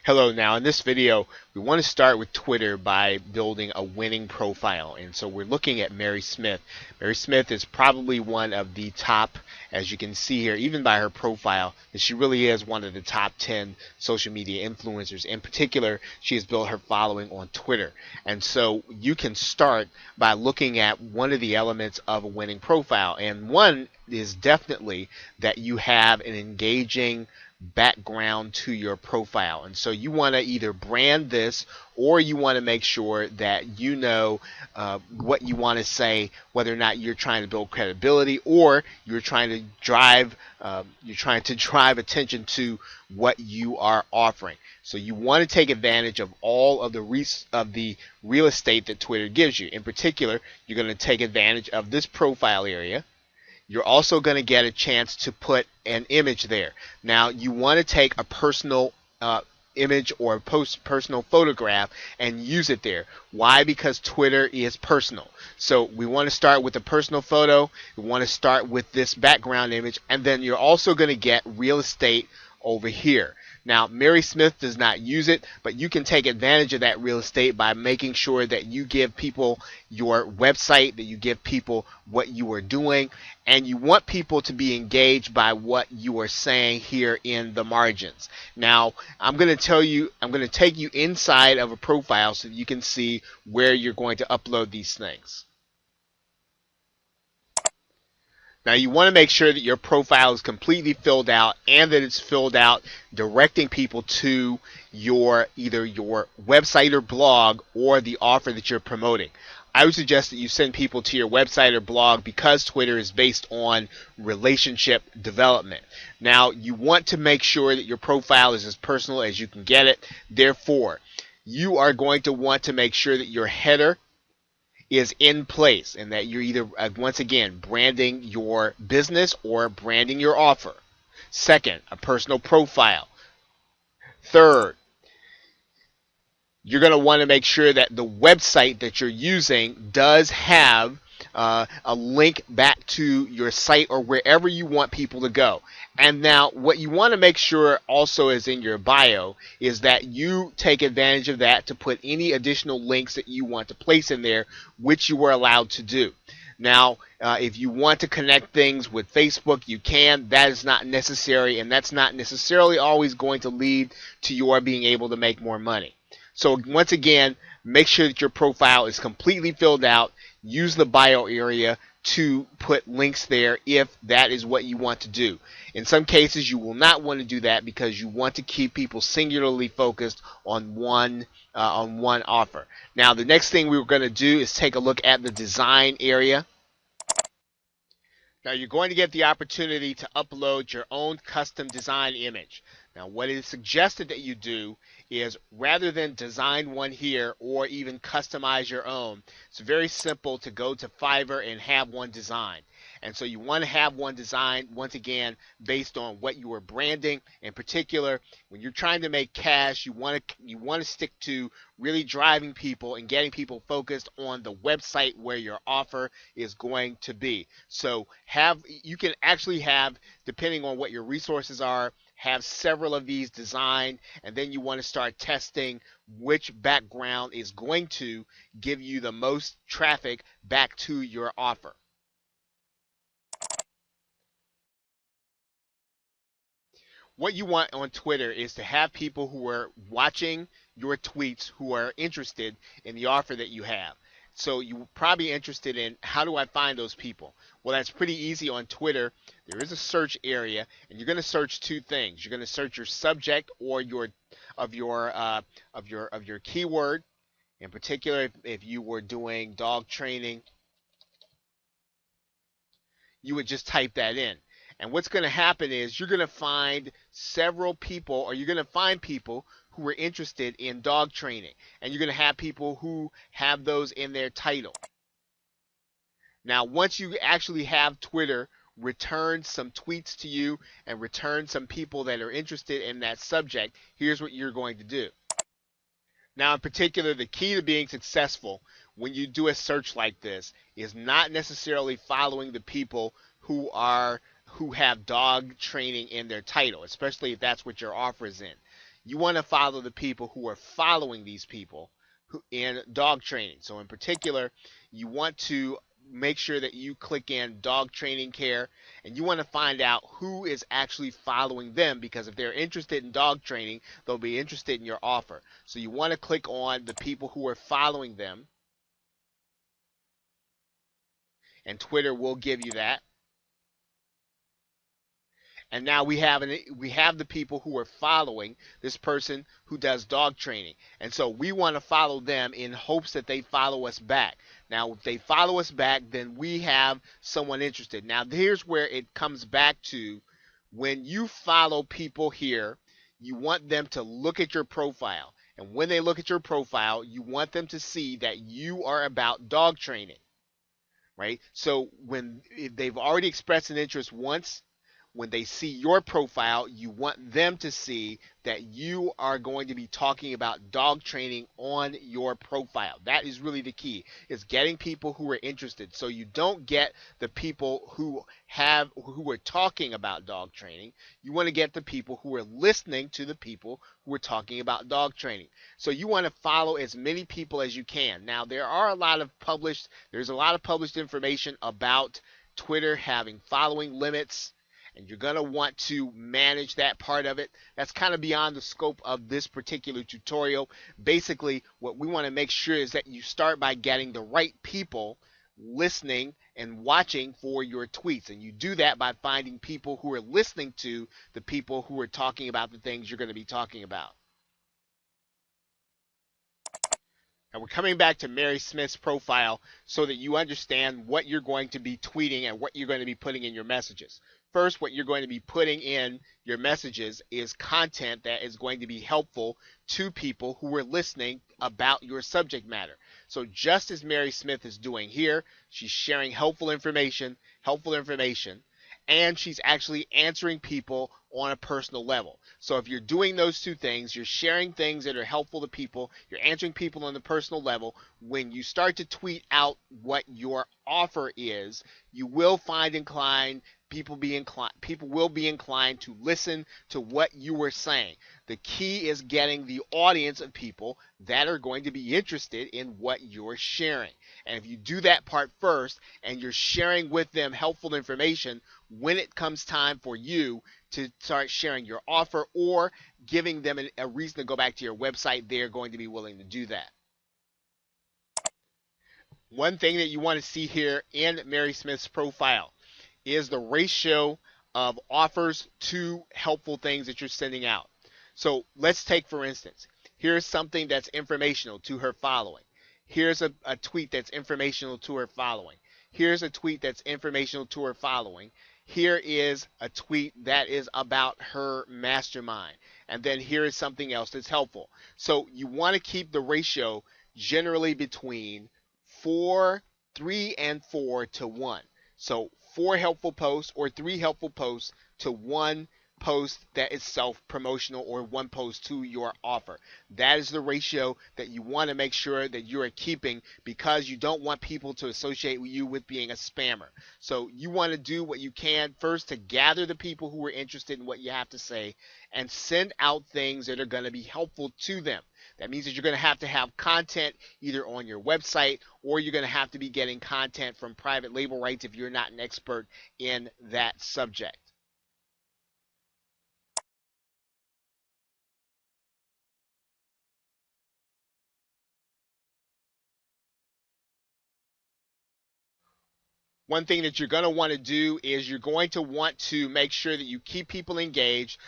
Hello, now in this video, we want to start with Twitter by building a winning profile. And so we're looking at Mary Smith. Mary Smith is probably one of the top, as you can see here, even by her profile, that she really is one of the top 10 social media influencers. In particular, she has built her following on Twitter. And so you can start by looking at one of the elements of a winning profile. And one is definitely that you have an engaging background to your profile. And so you want to either brand this, or you want to make sure that you know what you want to say, whether or not you're trying to build credibility or you're trying to drive attention to what you are offering. So you want to take advantage of all of the real estate that Twitter gives you. In particular, you're going to take advantage of this profile area. You're also going to get a chance to put an image there. Now, you want to take a personal image or a personal photograph and use it there. Why? Because Twitter is personal. So we want to start with a personal photo. We want to start with this background image, and then you're also going to get real estate over here. Now, Mary Smith does not use it, but you can take advantage of that real estate by making sure that you give people your website, that you give people what you are doing, and you want people to be engaged by what you are saying here in the margins. Now, I'm going to take you inside of a profile so that you can see where you're going to upload these things. Now you want to make sure that your profile is completely filled out and that it's filled out directing people to either your website or blog or the offer that you're promoting. I would suggest that you send people to your website or blog because Twitter is based on relationship development. Now you want to make sure that your profile is as personal as you can get it. Therefore, you are going to want to make sure that your header is in place and that you're either, once again, branding your business or branding your offer. Second, a personal profile. Third, you're going to want to make sure that the website that you're using does have a link back to your site or wherever you want people to go. And now what you want to make sure also is in your bio is that you take advantage of that to put any additional links that you want to place in there, which you are allowed to do. Now, if you want to connect things with Facebook, you can. That is not necessary, and that's not necessarily always going to lead to your being able to make more money. So once again, make sure that your profile is completely filled out. Use the bio area to put links there if that is what you want to do. In some cases, you will not want to do that because you want to keep people singularly focused on one offer. Now, the next thing we're going to do is take a look at the design area. Now, you're going to get the opportunity to upload your own custom design image. Now, what is suggested that you do is rather than design one here or even customize your own, it's very simple to go to Fiverr and have one designed. And so you want to have one designed, once again, based on what you are branding. In particular, when you're trying to make cash, you want to stick to really driving people and getting people focused on the website where your offer is going to be. So you can actually have, depending on what your resources are, have several of these designed, and then you want to start testing which background is going to give you the most traffic back to your offer. What you want on Twitter is to have people who are watching your tweets who are interested in the offer that you have. So you're probably interested in, how do I find those people? Well, that's pretty easy on Twitter. There is a search area, and you're going to search two things. You're going to search your subject or your keyword. In particular, if you were doing dog training, you would just type that in. And what's going to happen is you're going to find several people, or you're going to find people who are interested in dog training. And you're going to have people who have those in their title. Now, once you actually have Twitter return some tweets to you and return some people that are interested in that subject, here's what you're going to do. Now, in particular, the key to being successful when you do a search like this is not necessarily following the people who have dog training in their title, especially if that's what your offer is in. You want to follow the people who are following these people in dog training. So in particular, you want to make sure that you click in dog training care, and you want to find out who is actually following them, because if they're interested in dog training, they'll be interested in your offer. So you want to click on the people who are following them, and Twitter will give you that. And now we have the people who are following this person who does dog training, and so we want to follow them in hopes that they follow us back. Now if they follow us back, then we have someone interested. Now here's where it comes back to: when you follow people here, you want them to look at your profile, and when they look at your profile, you want them to see that you are about dog training, right? So when if they've already expressed an interest once, when they see your profile, you want them to see that you are going to be talking about dog training on your profile. That is really the key, is getting people who are interested. So you don't get the people who are talking about dog training. You want to get the people who are listening to the people who are talking about dog training. So you want to follow as many people as you can. Now there's a lot of published information about Twitter having following limits, and you're going to want to manage that part of it. That's kind of beyond the scope of this particular tutorial. Basically, what we want to make sure is that you start by getting the right people listening and watching for your tweets. And you do that by finding people who are listening to the people who are talking about the things you're going to be talking about. And we're coming back to Mary Smith's profile so that you understand what you're going to be tweeting and what you're going to be putting in your messages. First, what you're going to be putting in your messages is content that is going to be helpful to people who are listening about your subject matter. So just as Mary Smith is doing here, she's sharing helpful information, and she's actually answering people on a personal level. So if you're doing those two things, you're sharing things that are helpful to people, you're answering people on the personal level, when you start to tweet out what your offer is, you will find people will be inclined to listen to what you were saying. The key is getting the audience of people that are going to be interested in what you're sharing. And if you do that part first, and you're sharing with them helpful information, when it comes time for you to start sharing your offer or giving them a reason to go back to your website, they're going to be willing to do that. One thing that you want to see here in Mary Smith's profile is the ratio of offers to helpful things that you're sending out. So let's take, for instance, here's something that's informational to her following. Here's a tweet that's informational to her following. Here's a tweet that's informational to her following. Here is a tweet that is about her mastermind. And then here is something else that's helpful. So you want to keep the ratio generally between 3 and 4 to 1. So 4 helpful posts or 3 helpful posts to 1 post that is self-promotional or 1 post to your offer. That is the ratio that you want to make sure that you are keeping, because you don't want people to associate you with being a spammer. So you want to do what you can first to gather the people who are interested in what you have to say and send out things that are going to be helpful to them. That means that you're going to have content either on your website, or you're going to have to be getting content from private label rights if you're not an expert in that subject. One thing that you're going to want to do is you're going to want to make sure that you keep people engaged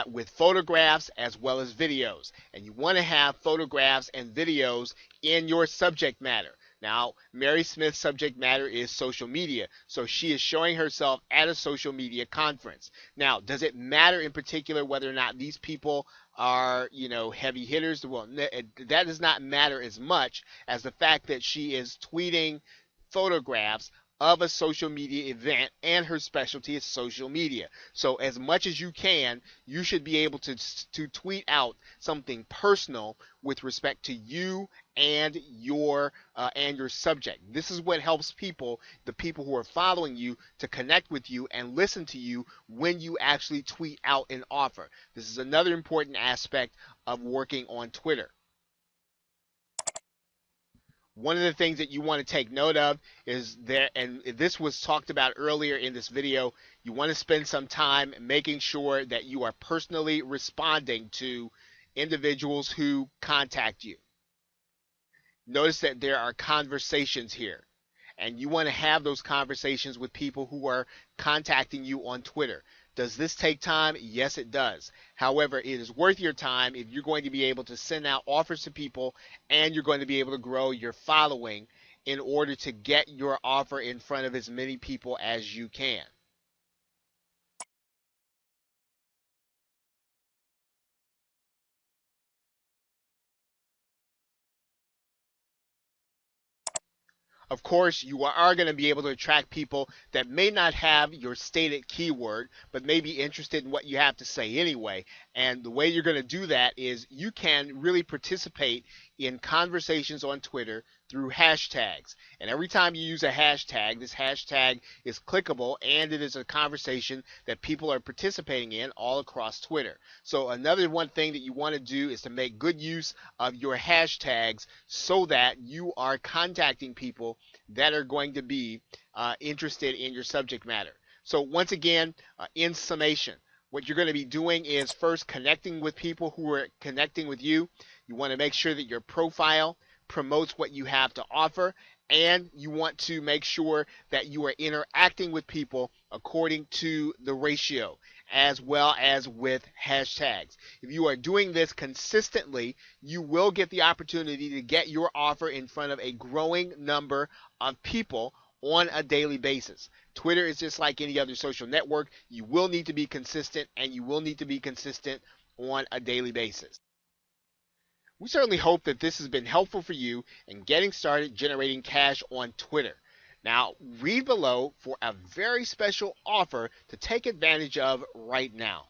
with photographs as well as videos. And you want to have photographs and videos in your subject matter. Now, Mary Smith's subject matter is social media, so she is showing herself at a social media conference. Now, does it matter in particular whether or not these people are, heavy hitters? Well, that does not matter as much as the fact that she is tweeting photographs of a social media event, and her specialty is social media. So as much as you can, you should be able to tweet out something personal with respect to you and your subject. This is what helps people, the people who are following you, to connect with you and listen to you when you actually tweet out an offer. This is another important aspect of working on Twitter. One of the things that you want to take note of is there, and this was talked about earlier in this video, you want to spend some time making sure that you are personally responding to individuals who contact you. Notice that there are conversations here, and you want to have those conversations with people who are contacting you on Twitter. Does this take time? Yes, it does. However, it is worth your time if you're going to be able to send out offers to people and you're going to be able to grow your following in order to get your offer in front of as many people as you can. Of course, you are going to be able to attract people that may not have your stated keyword, but may be interested in what you have to say anyway. And the way you're going to do that is you can really participate in conversations on Twitter through hashtags. And every time you use a hashtag, this hashtag is clickable and it is a conversation that people are participating in all across Twitter. So another one thing that you want to do is to make good use of your hashtags so that you are contacting people that are going to be interested in your subject matter. So once again, in summation, what you're going to be doing is first connecting with people who are connecting with you. You want to make sure that your profile promotes what you have to offer, and you want to make sure that you are interacting with people according to the ratio, as well as with hashtags. If you are doing this consistently, you will get the opportunity to get your offer in front of a growing number of people on a daily basis. Twitter is just like any other social network. You will need to be consistent, and you will need to be consistent on a daily basis. We certainly hope that this has been helpful for you in getting started generating cash on Twitter. Now, read below for a very special offer to take advantage of right now.